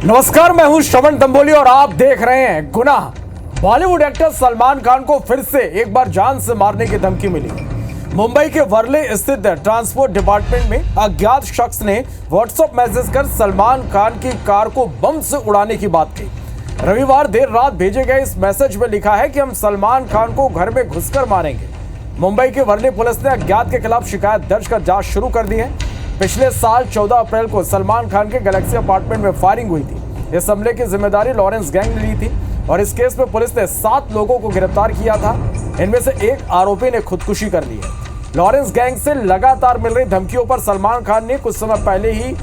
नमस्कार, मैं हूं श्रवण दंबोली और आप देख रहे हैं गुनाह। बॉलीवुड एक्टर सलमान खान को फिर से एक बार जान से मारने की धमकी मिली है। मुंबई के वर्ले स्थित ट्रांसपोर्ट डिपार्टमेंट में अज्ञात शख्स ने व्हाट्सएप मैसेज कर सलमान खान की कार को बम से उड़ाने की बात कही। रविवार देर रात भेजे गए इस मैसेज में लिखा है कि हम सलमान खान को घर में घुसकर मारेंगे। मुंबई की वर्ली पुलिस ने अज्ञात के खिलाफ शिकायत दर्ज कर जांच शुरू कर दी है। पिछले साल 14 अप्रैल को सलमान खान के गैलेक्सी अपार्टमेंट में फायरिंग हुई थी। इस हमले की जिम्मेदारी लॉरेंस गैंग ने ली थी और इस केस में पुलिस ने 7 लोगों को गिरफ्तार किया था। इनमें से एक आरोपी ने खुदकुशी कर ली है। लॉरेंस गैंग से लगातार मिल रही धमकियों पर सलमान खान ने कुछ समय पहले ही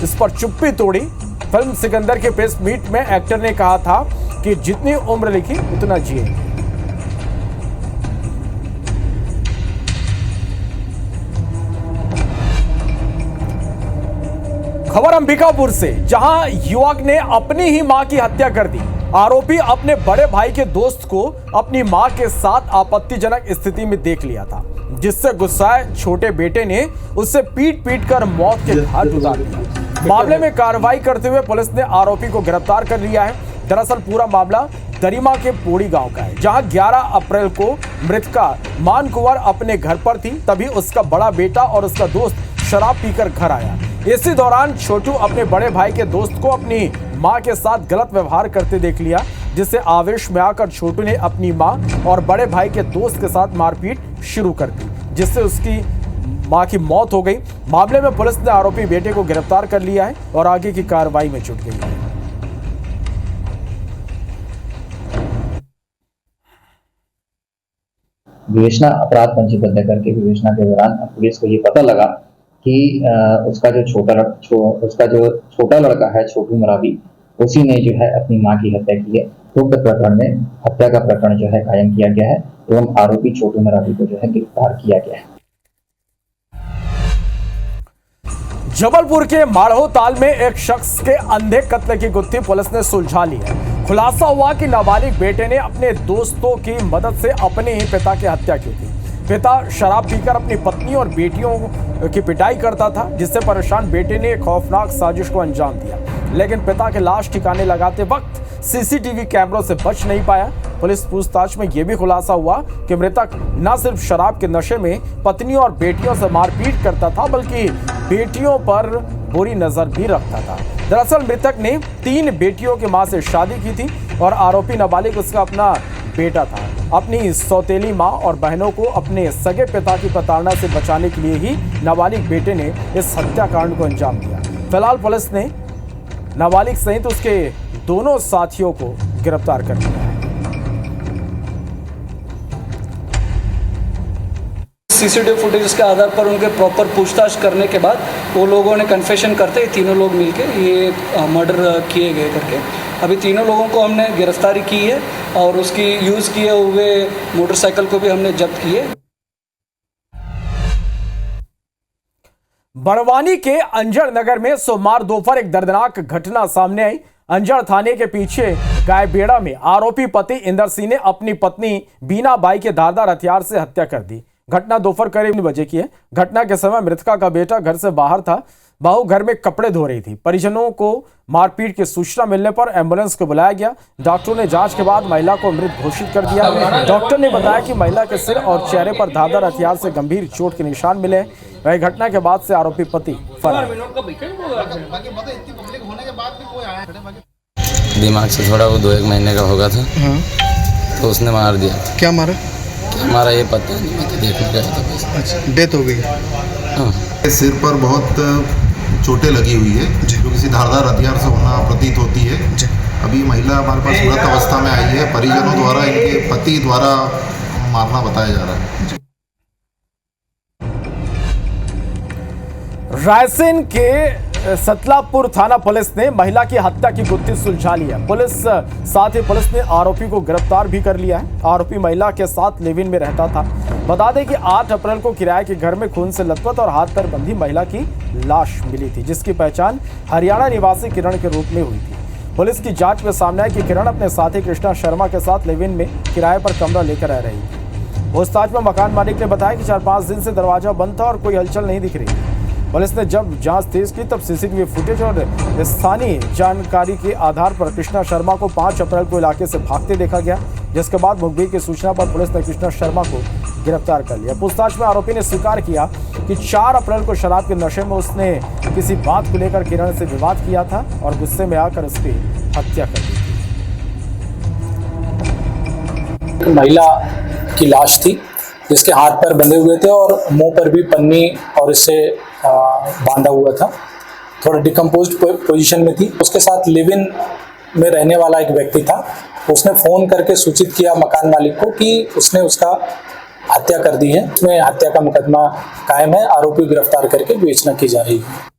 इस पर चुप्पी तोड़ी। फिल्म सिकंदर के प्रेस मीट में एक्टर ने कहा था कि जितनी उम्र लिखी उतना जिएंगे। खबर अंबिकापुर से, जहां युवक ने अपनी ही मां की हत्या कर दी। आरोपी अपने बड़े भाई के दोस्त को अपनी मां के साथ आपत्तिजनक स्थिति में देख लिया था, जिससे गुस्साए छोटे बेटे ने उसे पीट पीट कर मौत के घाट उतार दिया। मामले में कार्रवाई करते हुए पुलिस ने आरोपी को गिरफ्तार कर लिया है। दरअसल पूरा मामला दरिमा के पोड़ी गांव का है, जहां 11 अप्रैल को मृतका मानकुंवर अपने घर पर थी। तभी उसका बड़ा बेटा और उसका दोस्त शराब पीकर घर आया। इसी दौरान छोटू अपने बड़े भाई के दोस्त को अपनी मां के साथ गलत व्यवहार करते देख लिया, जिससे आवेश में आकर छोटू ने अपनी मां और बड़े भाई के दोस्त के साथ मारपीट शुरू कर दी, जिससे उसकी मां की मौत हो गई। मामले में पुलिस ने आरोपी बेटे को गिरफ्तार कर लिया है और आगे की कार्रवाई में जुट गई है। विवेचना अपराध पंजीबद्ध करके विवेचना के दौरान पुलिस को ये पता लगा कि उसका जो छोटा लड़का है छोटू मरावी, उसी ने जो है अपनी मां की हत्या की है। उक्त प्रकरण में हत्या का प्रकरण जो है कायम किया गया है एवं आरोपी छोटू मरावी को जो है गिरफ्तार किया गया है। जबलपुर के माढ़ो ताल में एक शख्स के अंधे कत्ल की गुत्थी पुलिस ने सुलझा ली है। खुलासा हुआ कि नाबालिग बेटे ने अपने दोस्तों की मदद से अपने ही पिता की हत्या की थी। पिता शराब पीकर अपनी पत्नी और बेटियों की पिटाई करता था, जिससे परेशान बेटे ने खौफनाक साजिश को अंजाम दिया। लेकिन पिता की लाश ठिकाने लगाते वक्त सीसीटीवी कैमरों से बच नहीं पाया। पुलिस पूछताछ में यह भी खुलासा हुआ कि मृतक न सिर्फ शराब के नशे में पत्नी और बेटियों से मारपीट करता था, बल्कि बेटियों पर बुरी नजर भी रखता था। दरअसल मृतक ने 3 बेटियों की मां से शादी की थी और आरोपी नाबालिग उसका अपना बेटा था। अपनी सौतेली मां और बहनों को अपने सगे पिता की प्रताड़ना से बचाने के लिए ही नाबालिग बेटे ने इस हत्याकांड को अंजाम दिया। फिलहाल पुलिस ने नाबालिग सहित उसके दोनों साथियों को गिरफ्तार कर लिया है। सीसीटीवी फुटेज के आधार पर उनके प्रॉपर पूछताछ करने के बाद वो लोगों ने कन्फेशन करते ही तीनों लोग मिलके ये मर्डर किए गए करके अभी तीनों लोगों को हमने गिरफ्तारी की है और उसकी यूज़ किए हुए मोटरसाइकिल को भी हमने जब्त किए। बड़वानी के अंजड़ नगर में सोमवार दोपहर एक दर्दनाक घटना सामने आई। अंजड़ थाने के पीछे गायबेड़ा में आरोपी पति इंदर सिंह ने अपनी पत्नी बीना बाई के धारदार हथियार से हत्या कर दी। घटना दोपहर करीब 3 बजे की है। घटना के समय मृतका का बेटा घर से बाहर था। बहू घर में कपड़े धो रही थी। परिजनों को मारपीट की सूचना मिलने पर एम्बुलेंस को बुलाया गया। डॉक्टरों ने जांच के बाद महिला को मृत घोषित कर दिया। डॉक्टर ने बताया कि महिला के सिर और चेहरे पर धारदार हथियार से गंभीर चोट के निशान मिले। वही घटना के बाद से आरोपी पति फरार। दिमाग से थोड़ा वो 2-1 महीने का होगा था। तो उसने मार दिया। क्या मारा? हमारा ये पता नहीं, मैं तो देखने गया था बस। अच्छा, डेथ हो गई। हाँ। सिर पर बहुत चोटें लगी हुई है, जो किसी धारदार हथियार से होना प्रतीत होती है। अभी महिला हमारे पास मृत अवस्था में आई है। परिजनों द्वारा इनके पति द्वारा मारना बताया जा रहा है। रायसेन के सतलापुर थाना पुलिस ने महिला की हत्या की गुत्थी सुलझा ली है। साथ ही पुलिस ने आरोपी को गिरफ्तार भी कर लिया है। आरोपी महिला के साथ लिव इन में रहता था। बता दें कि 8 अप्रैल को किराए के घर में खून से लथपथ और हाथ पैर बंधी महिला की लाश मिली थी, जिसकी पहचान हरियाणा निवासी किरण के रूप में हुई थी। पुलिस की जांच में सामने आया कि किरण अपने साथी कृष्णा शर्मा के साथ लिव इन में किराए पर कमरा लेकर रह रही थी। पूछताछ में मकान मालिक ने बताया कि 4-5 दिन से दरवाजा बंद था और कोई हलचल नहीं दिख रही। पुलिस ने जब जांच तेज की तब सीसीटीवी फुटेज और स्थानीय जानकारी के आधार पर कृष्णा शर्मा को 5 अप्रैल को इलाके से भागते देखा गया, जिसके बाद मुखबिर की सूचना पर पुलिस ने कृष्णा शर्मा को गिरफ्तार कर लिया। पूछताछ में आरोपी ने स्वीकार किया कि 4 अप्रैल को शराब के नशे में उसने किसी बात को लेकर किरण से विवाद किया था और गुस्से में आकर उसकी हत्या कर दी थी। महिला की लाश थी जिसके हाथ पैर बंधे हुए थे और मुंह पर भी पन्नी और इससे बांधा हुआ था, थोड़ा डिकम्पोज्ड पोजीशन में थी। उसके साथ लिव इन में रहने वाला एक व्यक्ति था, उसने फ़ोन करके सूचित किया मकान मालिक को कि उसने उसका हत्या कर दी है। इसमें हत्या का मुकदमा कायम है, आरोपी गिरफ्तार करके विवेचना की जा रही है।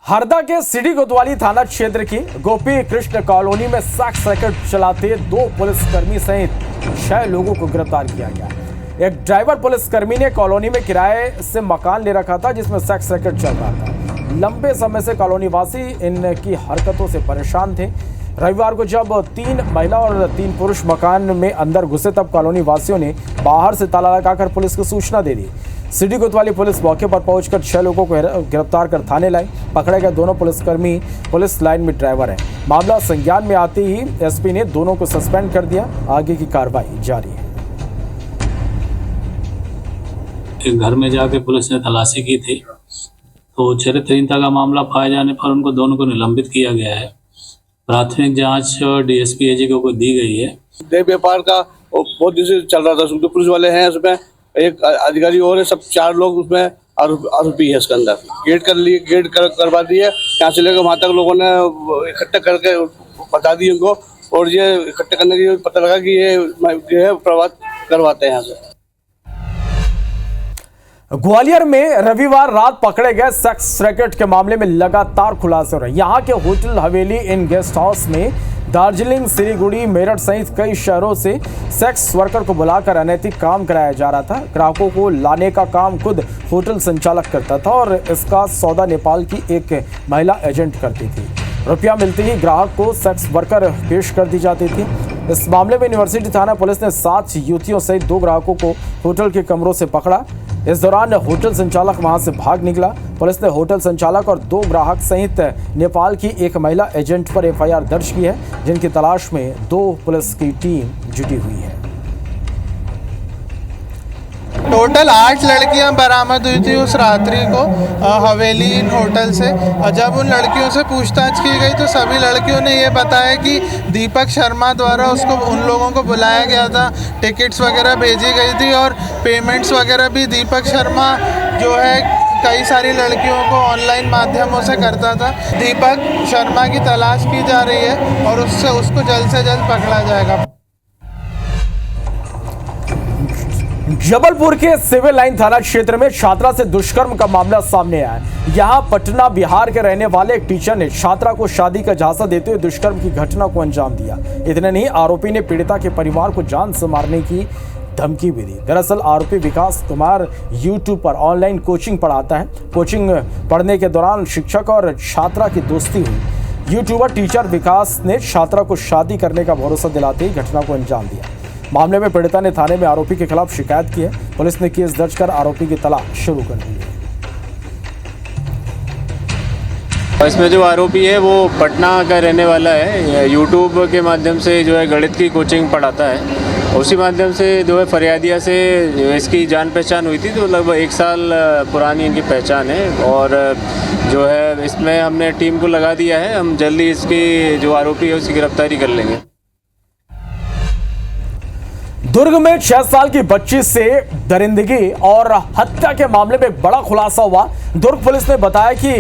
हरदा के सिटी कोतवाली थाना क्षेत्र की गोपी कृष्ण कॉलोनी में सेक्स रैकेट चलाते 2 पुलिसकर्मी सहित 6 लोगों को गिरफ्तार किया गया। एक ड्राइवर पुलिसकर्मी ने कॉलोनी में किराए से मकान ले रखा था जिसमें सेक्स रैकेट चल रहा था। लंबे समय से कॉलोनी वासी इनकी हरकतों से परेशान थे। रविवार को जब 3 महिला और 3 पुरुष मकान में अंदर घुसे तब कॉलोनी वासियों ने बाहर से ताला लगाकर पुलिस को सूचना दे दी। सिटी कोतवाली पुलिस मौके पर पहुंचकर 6 लोगों को गिरफ्तार कर थाने लाई। पकड़े गए दोनों पुलिसकर्मी पुलिस लाइन में ड्राइवर हैं। मामला संज्ञान में आते ही एसपी ने दोनों को सस्पेंड कर दिया। आगे की कार्रवाई जारी है। एक घर में जाके पुलिस ने तलाशी की थी तो चरित्रहीनता का मामला पाए जाने पर उनको दोनों को निलंबित किया गया है। प्राथमिक जांच डीएसपी एजी को दी गई है। देह व्यापार का बहुत दिन से चल रहा था, उसमें पुलिस वाले हैं, उसमें एक अधिकारी और है, सब 4 लोग उसमें आरोपी है। इसके अंदर गेट करवा दिए, यहाँ से लेकर वहाँ तक लोगों ने इकट्ठा करके बता दिए उनको, और ये इकट्ठा करने की पता लगा कि ये प्रवास करवाते हैं यहाँ से। ग्वालियर में रविवार रात पकड़े गए सेक्स रैकेट के मामले में लगातार खुलासे हो रहे हैं। यहाँ के होटल हवेली इन गेस्ट हाउस में दार्जिलिंग, सिलीगुड़ी, मेरठ सहित कई शहरों से सेक्स वर्कर को बुलाकर अनैतिक काम कराया जा रहा था। ग्राहकों को लाने का काम खुद होटल संचालक करता था और इसका सौदा नेपाल की एक महिला एजेंट करती थी। रुपया मिलते ही ग्राहक को सेक्स वर्कर पेश कर दी जाती थी। इस मामले में यूनिवर्सिटी थाना पुलिस ने 7 युवतियों सहित 2 ग्राहकों को होटल के कमरों से पकड़ा। इस दौरान होटल संचालक वहां से भाग निकला। पुलिस ने होटल संचालक और 2 ग्राहक सहित नेपाल की एक महिला एजेंट पर एफआईआर दर्ज की है, जिनकी तलाश में 2 पुलिस की टीम जुटी हुई है। टोटल 8 लड़कियां बरामद हुई थी उस रात्रि को हवेली इन होटल से। और जब उन लड़कियों से पूछताछ की गई तो सभी लड़कियों ने ये बताया कि दीपक शर्मा द्वारा उसको उन लोगों को बुलाया गया था, टिकट्स वगैरह भेजी गई थी और पेमेंट्स वगैरह भी दीपक शर्मा जो है कई सारी लड़कियों को ऑनलाइन माध्यमों से करता था। दीपक शर्मा की तलाश की जा रही है और उसको जल्द से जल्द पकड़ा जाएगा। जबलपुर के सिविल लाइन थाना क्षेत्र में छात्रा से दुष्कर्म का मामला सामने आया है। यहां पटना बिहार के रहने वाले एक टीचर ने छात्रा को शादी का झांसा देते हुए दुष्कर्म की घटना को अंजाम दिया। इतने नहीं, आरोपी ने पीड़िता के परिवार को जान से मारने की धमकी भी दी। दरअसल आरोपी विकास कुमार यूट्यूब पर ऑनलाइन कोचिंग पढ़ाता है। कोचिंग पढ़ने के दौरान शिक्षक और छात्रा की दोस्ती हुई। यूट्यूबर टीचर विकास ने छात्रा को शादी करने का भरोसा दिलाते ही घटना को अंजाम दिया। मामले में पीड़िता ने थाने में आरोपी के खिलाफ शिकायत की है। पुलिस ने केस दर्ज कर आरोपी की तलाश शुरू कर दी है। इसमें जो आरोपी है वो पटना का रहने वाला है। यूट्यूब के माध्यम से जो है गणित की कोचिंग पढ़ाता है। उसी माध्यम से जो है फरियादिया से इसकी जान पहचान हुई थी, तो लगभग 1 साल पुरानी इनकी पहचान है। और जो है इसमें हमने टीम को लगा दिया है। हम जल्दी इसकी जो आरोपी है उसकी गिरफ्तारी कर लेंगे। दुर्ग में 6 साल की बच्ची से दरिंदगी और हत्या के मामले में बड़ा खुलासा हुआ। दुर्ग पुलिस ने बताया कि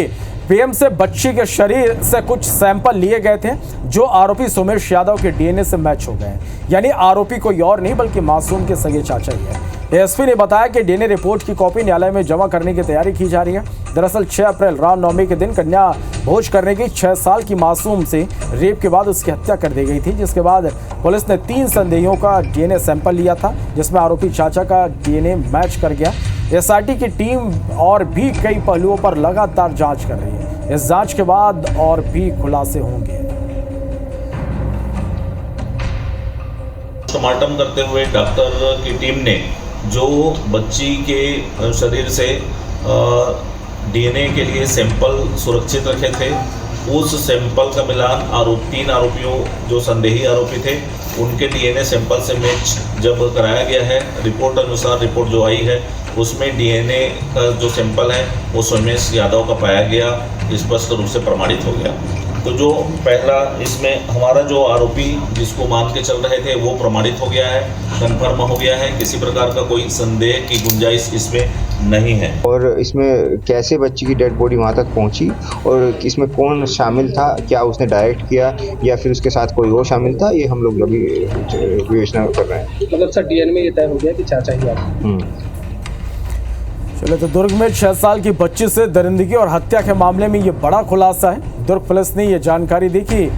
पीएम से बच्ची के शरीर से कुछ सैंपल लिए गए थे जो आरोपी सोमेश यादव के डीएनए से मैच हो गए। यानी आरोपी कोई और नहीं बल्कि मासूम के सगे चाचा ही है। एसपी ने बताया कि डीएनए रिपोर्ट की कॉपी न्यायालय में जमा करने की तैयारी की जा रही है। दरअसल 6 अप्रैल रामनवमी के दिन कन्या भोज करने की 6 साल की मासूम से रेप के बाद उसकी हत्या कर दी गई थी, जिसके बाद पुलिस ने 3 संदेहियों का डीएनए सैंपल लिया था, जिसमें आरोपी चाचा का डीएनए मैच कर गया। एसआईटी की टीम और भी कई पहलुओं पर लगातार जांच कर रही है। इस जांच के बाद और भी खुलासे होंगे। पोस्टमार्टम करते हुए डॉक्टर की टीम ने जो बच्ची के शरीर से डीएनए के लिए सैंपल सुरक्षित रखे थे, उस सैंपल का मिलान तीन आरोपियों जो संदेही आरोपी थे उनके डीएनए सैंपल से मैच जब कराया गया है, रिपोर्ट अनुसार रिपोर्ट जो आई है उसमें डीएनए का जो सैंपल है वो सोमेश यादव का पाया गया, स्पष्ट रूप से प्रमाणित हो गया। तो जो पहला इसमें हमारा जो आरोपी जिसको मान के चल रहे थे वो प्रमाणित हो गया है, कन्फर्म हो गया है, किसी प्रकार का कोई संदेह की गुंजाइश इसमें नहीं है। और इसमें कैसे बच्ची की डेड बॉडी वहाँ तक पहुँची और इसमें कौन शामिल था, क्या उसने डायरेक्ट किया या फिर उसके साथ कोई और शामिल था, ये हम लोग अभी विवेचना कर रहे हैं। मतलब सर डीएनए में ये तय हो गया कि चाचा ही आप। चलो, तो दुर्ग में 6 साल की बच्ची से दरिंदगी और हत्या के मामले में ये बड़ा खुलासा है। दुर्ग पुलिस ने ये जानकारी दी कि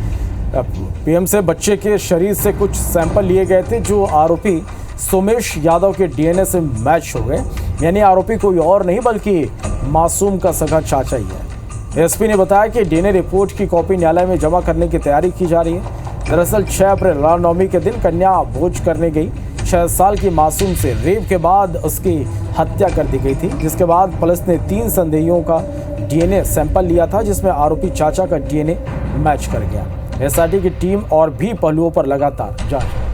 पीएम से बच्चे के शरीर से कुछ सैंपल लिए गए थे जो आरोपी सोमेश यादव के डीएनए से मैच हो गए, यानी आरोपी कोई और नहीं बल्कि मासूम का सगा चाचा ही है। एसपी ने बताया कि डीएनए रिपोर्ट की कॉपी न्यायालय में जमा करने की तैयारी की जा रही है। दरअसल 6 अप्रैल रामनवमी के दिन कन्या भोज करने गई 6 साल की मासूम से रेप के बाद उसकी हत्या कर दी गई थी, जिसके बाद पुलिस ने 3 संदेहियों का डीएनए सैंपल लिया था जिसमें आरोपी चाचा का डीएनए मैच कर गया। एसआईटी की टीम और भी पहलुओं पर लगातार जांच कर रही है।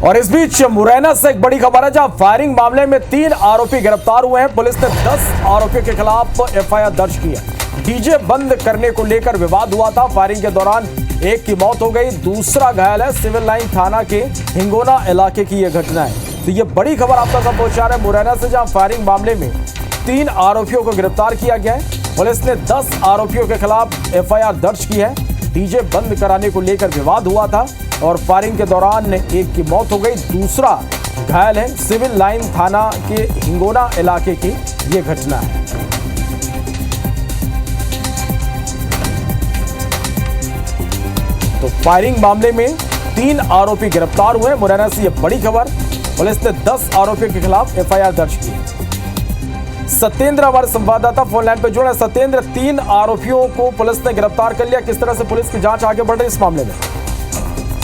और इस बीच मुरैना से एक बड़ी खबर है, जहां फायरिंग मामले में 3 आरोपी गिरफ्तार हुए हैं। पुलिस ने 10 आरोपियों के खिलाफ एफआईआर दर्ज की है। डीजे बंद करने को लेकर विवाद हुआ था। फायरिंग के दौरान एक की मौत हो गई, दूसरा घायल है। सिविल लाइन थाना के हिंगोना इलाके की यह घटना है। तो ये बड़ी खबर आप तक पहुंचा रहे हैं मुरैना से, जहां फायरिंग मामले में 3 आरोपियों को गिरफ्तार किया गया है। पुलिस ने 10 आरोपियों के खिलाफ एफआईआर दर्ज की है। डीजे बंद कराने को लेकर विवाद हुआ था और फायरिंग के दौरान एक की मौत हो गई, दूसरा घायल है। सिविल लाइन थाना के हिंगोना इलाके की ये घटना है। तो फायरिंग मामले में 3 आरोपी गिरफ्तार हुए। मुरैना से ये बड़ी खबर, पुलिस ने 10 आरोपियों के खिलाफ एफआईआर दर्ज की है। सत्येंद्र हमारे संवाददाता फोन लाइन पे जुड़े। सत्येंद्र, 3 आरोपियों को पुलिस ने गिरफ्तार कर लिया, किस तरह से पुलिस की जांच आगे बढ़ रही है इस मामले में?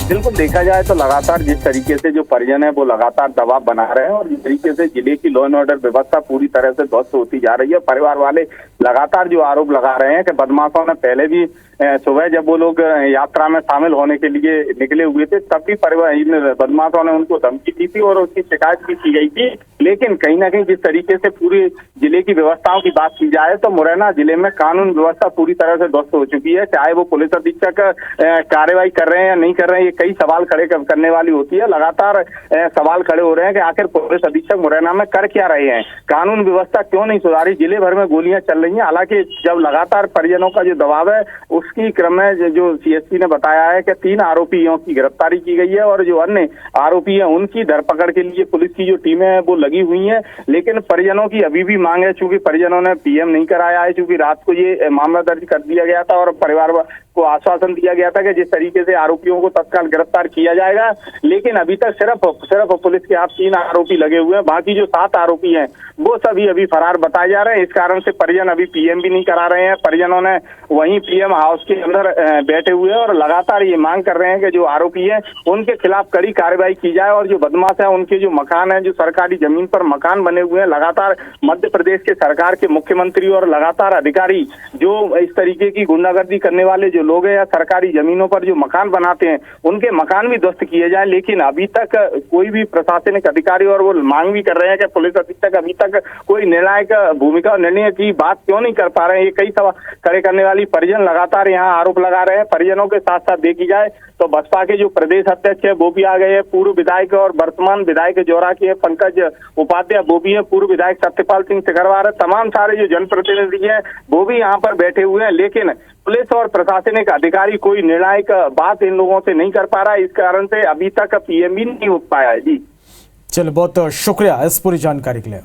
बिल्कुल, देखा जाए तो लगातार जिस तरीके से जो परिजन है वो लगातार दबाव बना रहे हैं और जिस तरीके से जिले की लॉ एंड ऑर्डर व्यवस्था पूरी तरह से ध्वस्त होती जा रही है। परिवार वाले लगातार जो आरोप लगा रहे हैं कि बदमाशों ने पहले भी सुबह जब वो लोग यात्रा में शामिल होने के लिए निकले हुए थे तब भी परिवार बदमाशों ने उनको धमकी दी थी और उसकी शिकायत भी की गई थी। लेकिन कहीं ना कहीं जिस तरीके से पूरे जिले की व्यवस्थाओं की बात की जाए तो मुरैना जिले में कानून व्यवस्था पूरी तरह से ध्वस्त हो चुकी है। चाहे वो पुलिस अधीक्षक कार्रवाई कर रहे हैं या नहीं कर रहे हैं, ये कई सवाल खड़े करने वाली होती है। लगातार सवाल खड़े हो रहे हैं कि आखिर पुलिस अधीक्षक मुरैना में कर क्या रहे हैं, कानून व्यवस्था क्यों नहीं सुधारी। जिले भर में गोलियां चल रही हैं। हालांकि जब लगातार परिजनों का जो दबाव है उसकी क्रम में जो सीएसपी ने बताया है कि 3 आरोपियों की गिरफ्तारी की गई है और जो अन्य आरोपी हैं उनकी धरपकड़ के लिए पुलिस की जो टीमें हैं वो लगी हुई हैं। लेकिन परिजनों की अभी भी मांग है, चूंकि परिजनों ने पीएम नहीं कराया है, चूंकि रात को ये मामला दर्ज कर दिया गया था और परिवार को आश्वासन दिया गया था कि जिस तरीके से आरोपियों को तत्काल गिरफ्तार किया जाएगा। लेकिन अभी तक सिर्फ पुलिस के हाथ 3 आरोपी लगे हुए हैं। बाकी जो 7 आरोपी हैं वो सभी अभी फरार बताए जा रहे हैं। इस कारण से परिजन अभी पीएम भी नहीं करा रहे हैं। परिजनों ने वहीं पीएम हाउस के अंदर बैठे हुए हैं और लगातार ये मांग कर रहे हैं कि जो आरोपी हैं उनके खिलाफ कड़ी कार्रवाई की जाए और जो बदमाश है उनके जो मकान है, जो सरकारी जमीन पर मकान बने हुए हैं, लगातार मध्य प्रदेश के सरकार के मुख्यमंत्री और लगातार अधिकारी जो इस तरीके की गुंडागर्दी करने वाले जो लोग हैं या सरकारी जमीनों पर जो मकान बनाते हैं उनके मकान भी ध्वस्त किए जाए। लेकिन अभी तक कोई भी प्रशासनिक अधिकारी और वो मांग भी कर रहे हैं कि पुलिस अधीक्षक अभी तक कोई निर्णायक भूमिका और निर्णय की बात क्यों नहीं कर पा रहे हैं। ये कई सवाल खड़े करने वाली परिजन लगातार यहाँ आरोप लगा रहे हैं। परिजनों के साथ साथ देखी जाए तो बसपा के जो प्रदेश अध्यक्ष है वो भी आ गए हैं, पूर्व विधायक और वर्तमान विधायक जोरा के पंकज उपाध्याय वो भी है, पूर्व विधायक सत्यपाल सिंह सिकरवार, तमाम सारे जो जनप्रतिनिधि हैं वो भी यहाँ पर बैठे हुए हैं। लेकिन पुलिस और प्रशासनिक अधिकारी कोई निर्णायक बात इन लोगों से नहीं कर पा रहा है। इस कारण से अभी तक पीएम भी नहीं हो पाया है। जी चलो, बहुत शुक्रिया इस पूरी जानकारी के लिए।